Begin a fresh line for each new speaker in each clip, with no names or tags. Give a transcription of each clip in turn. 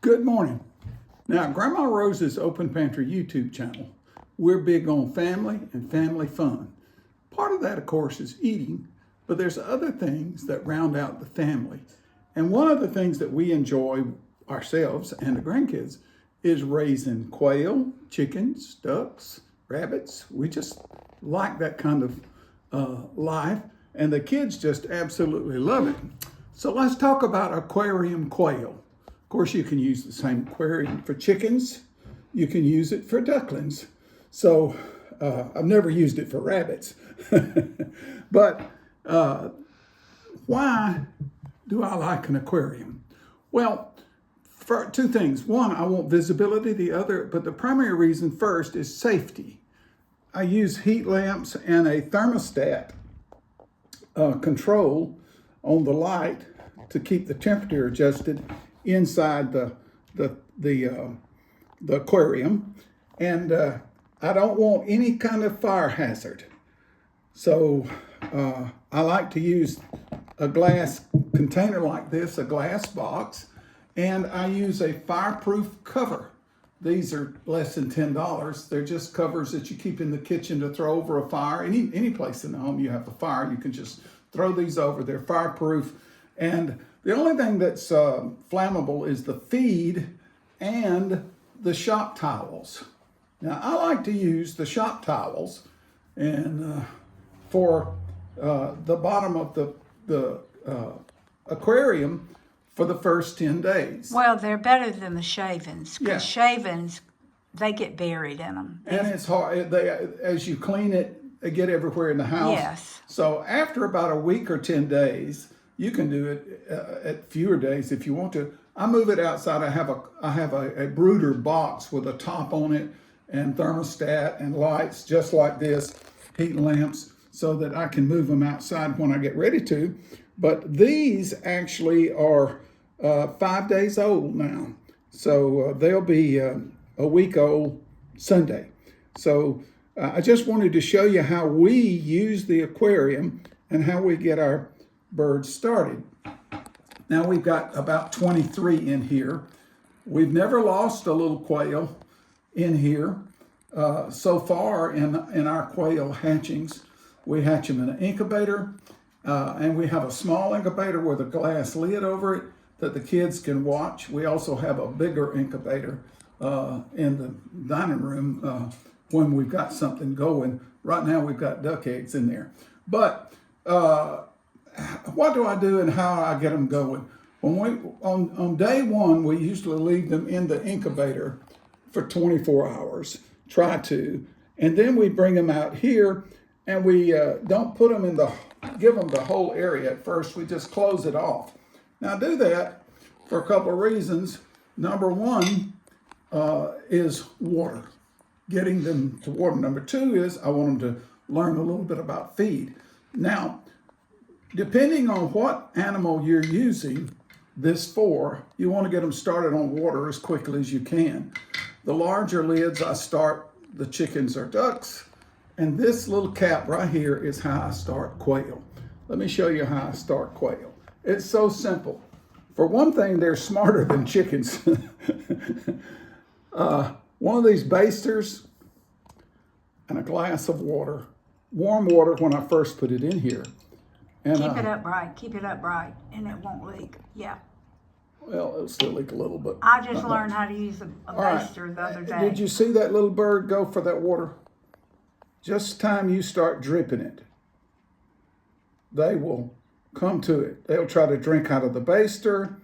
Good morning. Now, Grandma Rose's Open Pantry YouTube channel, we're big on family and family fun. Part of that, of course, is eating, but there's other things that round out the family. And one of the things that we enjoy ourselves and the grandkids is raising quail, chickens, ducks, rabbits. We just like that kind of life, and the kids just absolutely love it. So let's talk about aquarium quail. Of course, you can use the same aquarium for chickens. You can use it for ducklings. So I've never used it for rabbits. But why do I like an aquarium? Well, for two things. One, I want visibility. But the primary reason first is safety. I use heat lamps and a thermostat control on the light to keep the temperature adjusted inside the aquarium, and I don't want any kind of fire hazard. So I like to use a glass container like this, a glass box, and I use a fireproof cover. These are less than $10. They're just covers that you keep in the kitchen to throw over a fire. Any place in the home you have a fire, you can just throw these over. They're fireproof. And the only thing that's flammable is the feed and the shop towels. Now, I like to use the shop towels and for the bottom of the aquarium for the first 10 days.
Well, they're better than the shavings,
Yeah.
because shavings, they get buried in them.
And it's hard, as you clean it, they get everywhere in the house.
Yes.
So after about a week or 10 days, you can do it at fewer days if you want to. I move it outside. I have a brooder box with a top on it and thermostat and lights just like this, heat lamps, so that I can move them outside when I get ready to. But these actually are 5 days old now. So they'll be a week old Sunday. So I just wanted to show you how we use the aquarium and how we get our birds started. Now we've got about 23 in here. We've never lost a little quail in here. So far in our quail hatchings, we hatch them in an incubator, and we have a small incubator with a glass lid over it that the kids can watch. We also have a bigger incubator in the dining room when we've got something going. Right now we've got duck eggs in there. But what do I do and how I get them going? On day one, we usually leave them in the incubator for 24 hours, try to, and then we bring them out here, and we don't put them give them the whole area at first. We just close it off. Now I do that for a couple of reasons. Number one is water, getting them to water. Number two is I want them to learn a little bit about feed. Now, depending on what animal you're using this for, you want to get them started on water as quickly as you can. The larger lids, I start the chickens or ducks, and this little cap right here is how I start quail. Let me show you how I start quail. It's so simple. For one thing, they're smarter than chickens. One of these basters and a glass of water, warm water when I first put it in here. And
Keep it upright, and it won't leak. Yeah.
Well, it'll still leak a little, but
I just learned how to use a baster the other day.
Did you see that little bird go for that water? Just time you start dripping it, they will come to it. They'll try to drink out of the baster.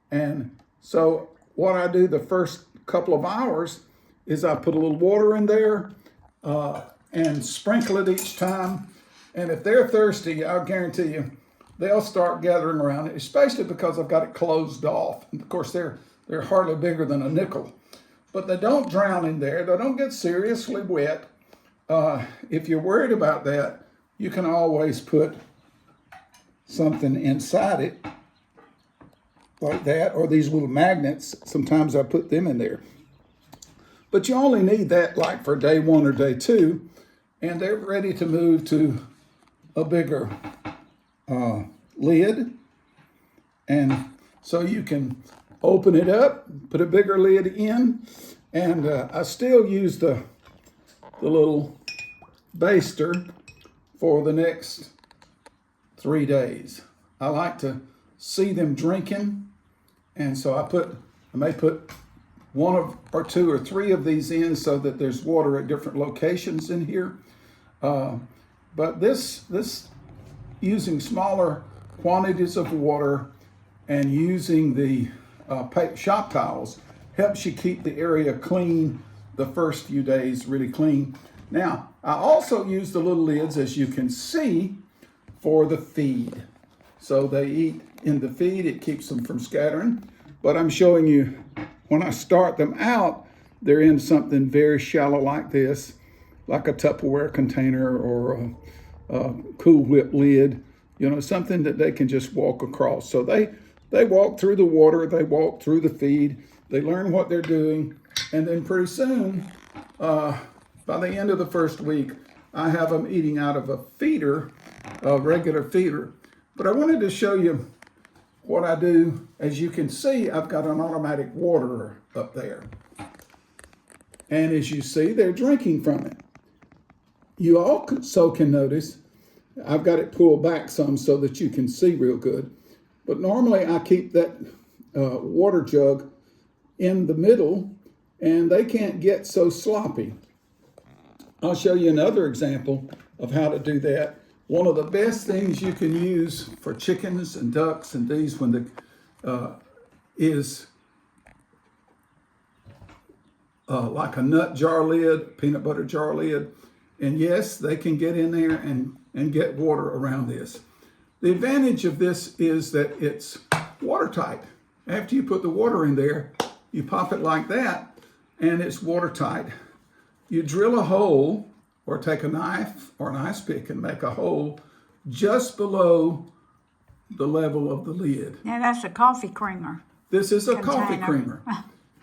And so what I do the first couple of hours is I put a little water in there and sprinkle it each time. And if they're thirsty, I'll guarantee you, they'll start gathering around it, especially because I've got it closed off. And of course, they're hardly bigger than a nickel. But they don't drown in there. They don't get seriously wet. If you're worried about that, you can always put something inside it like that, or these little magnets. Sometimes I put them in there. But you only need that like for day one or day two, and they're ready to move to a bigger lid. And so you can open it up, put a bigger lid in, and I still use the little baster for the next 3 days. I like to see them drinking, and so I may put one or two or three of these in so that there's water at different locations in here. But this using smaller quantities of water and using the shop towels helps you keep the area clean the first few days, really clean. Now, I also use the little lids, as you can see, for the feed. So they eat in the feed, it keeps them from scattering. But I'm showing you, when I start them out, they're in something very shallow like this, like a Tupperware container or a Cool Whip lid, you know, something that they can just walk across. So they walk through the water, they walk through the feed, they learn what they're doing, and then pretty soon, by the end of the first week, I have them eating out of a feeder, a regular feeder. But I wanted to show you what I do. As you can see, I've got an automatic waterer up there. And as you see, they're drinking from it. You also can notice, I've got it pulled back some so that you can see real good. But normally I keep that water jug in the middle and they can't get so sloppy. I'll show you another example of how to do that. One of the best things you can use for chickens and ducks and these when is like a nut jar lid, peanut butter jar lid. And yes, they can get in there and get water around this. The advantage of this is that it's watertight. After you put the water in there, you pop it like that and it's watertight. You drill a hole or take a knife or an ice pick and make a hole just below the level of the lid.
Now that's a coffee creamer.
This is a
container.
coffee creamer.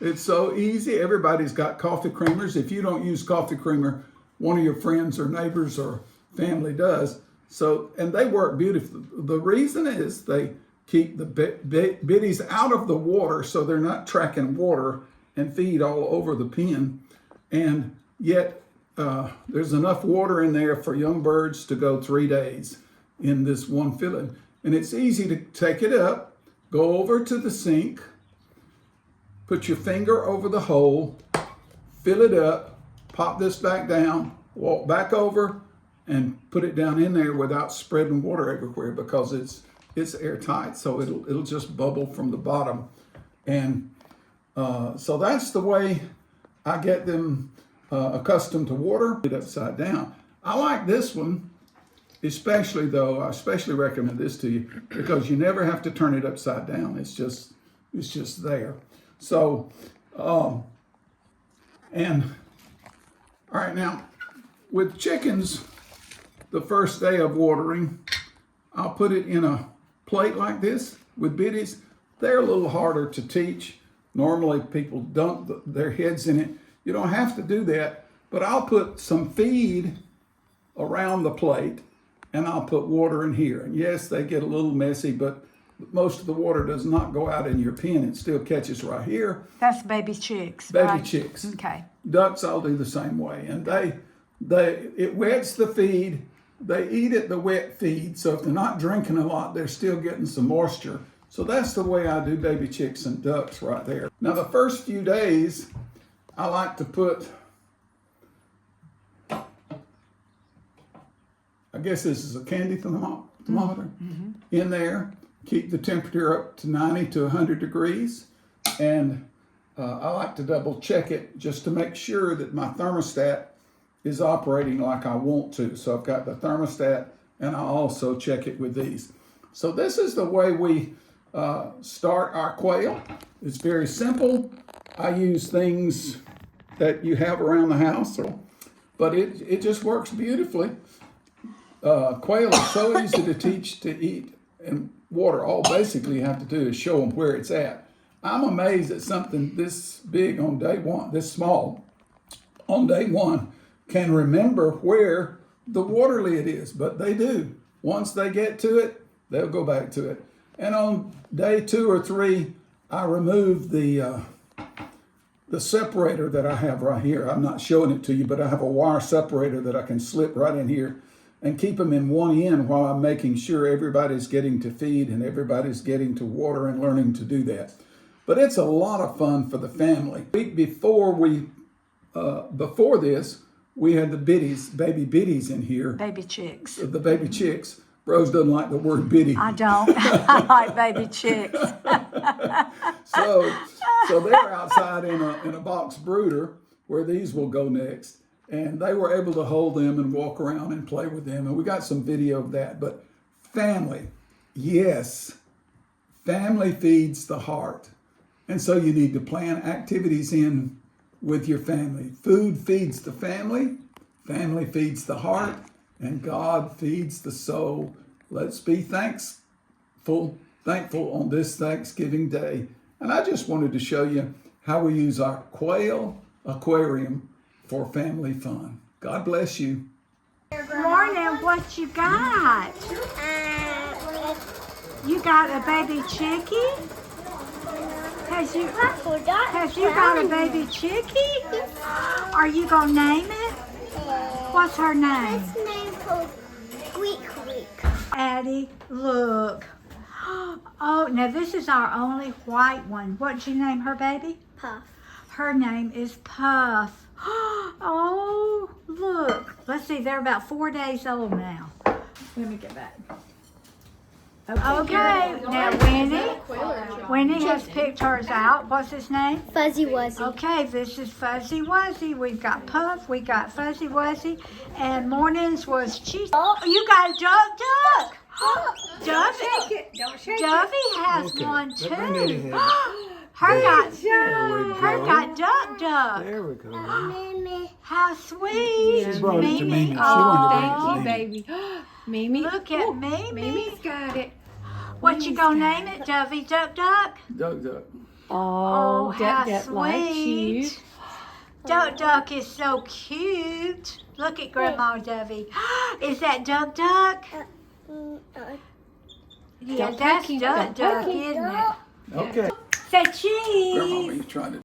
It's so easy. Everybody's got coffee creamers. If you don't use coffee creamer, one of your friends or neighbors or family does. So, and they work beautifully. The reason is they keep the biddies out of the water so they're not tracking water and feed all over the pen. And yet there's enough water in there for young birds to go 3 days in this one filling. And it's easy to take it up, go over to the sink, put your finger over the hole, fill it up, pop this back down, walk back over, and put it down in there without spreading water everywhere because it's airtight, so it'll just bubble from the bottom. And so that's the way I get them accustomed to water. It upside down. I like this one, especially though. I especially recommend this to you because you never have to turn it upside down. It's just there. So, and all right, now with chickens, the first day of watering, I'll put it in a plate like this with biddies. They're a little harder to teach. Normally people dunk their heads in it. You don't have to do that, but I'll put some feed around the plate and I'll put water in here. And yes, they get a little messy, but most of the water does not go out in your pen. It still catches right here.
That's baby chicks.
Baby
right?
chicks.
Okay.
Ducks, I'll do the same way. And it wets the feed. They eat it the wet feed. So if they're not drinking a lot, they're still getting some moisture. So that's the way I do baby chicks and ducks right there. Now the first few days, I like to put, I guess this is a candy thermometer in there. Keep the temperature up to 90 to 100 degrees. And I like to double check it just to make sure that my thermostat is operating like I want to. So I've got the thermostat and I also check it with these. So this is the way we start our quail. It's very simple. I use things that you have around the house, but it just works beautifully. Quail is so easy to teach to eat and water. All basically you have to do is show them where it's at. I'm amazed that something this big on day one, this small on day one, can remember where the water lid is, but they do. Once they get to it, they'll go back to it. And on day 2 or 3, I removed the separator that I have right here. I'm not showing it to you, but I have a wire separator that I can slip right in here and keep them in one end while I'm making sure everybody's getting to feed and everybody's getting to water and learning to do that. But it's a lot of fun for the family. Week before before this, we had the baby biddies in here.
Baby chicks.
The baby chicks. Rose doesn't like the word biddy.
I don't. I like baby chicks.
So they're outside in a box brooder where these will go next. And they were able to hold them and walk around and play with them. And we got some video of that. But family, yes, family feeds the heart. And so you need to plan activities in with your family. Food feeds the family feeds the heart, and God feeds the soul. Let's be thankful on this Thanksgiving Day. And I just wanted to show you how we use our Quail aquarium for family fun. God bless you.
Morning, what you got? You got a baby chickie? Has you got a baby chickie? Are you gonna name it? What's her name?
Let's name her Squeak.
Addie, look. Oh, now this is our only white one. What'd you name her, baby?
Puff.
Her name is Puff. Oh, look. Let's see, they're about 4 days old now. Let me get back. Okay, now Winnie has picked hers out. What's his name?
Fuzzy Wuzzy.
Okay, this is Fuzzy Wuzzy. We've got Puff, we got Fuzzy Wuzzy, and mornings was cheese. Oh, you got a duck. Dovey has one too. Her got duck.
There we go.
Mimi.
How sweet.
She brought it to Mimi. She
Oh,
wanted to
Thank you, baby. Mimi.
look at Mimi.
Mimi's got it.
What you gonna name it? Dovey Duck?
Duck.
Oh, how
Duck likes you.
sweet. Duck is so cute. Look at Grandma Dovey. Is that Duck? Yeah,
Duck
that's
Ducky,
Duck,
Duck Ducky.
isn't it?
Okay.
Say cheese.
Grandma, you trying to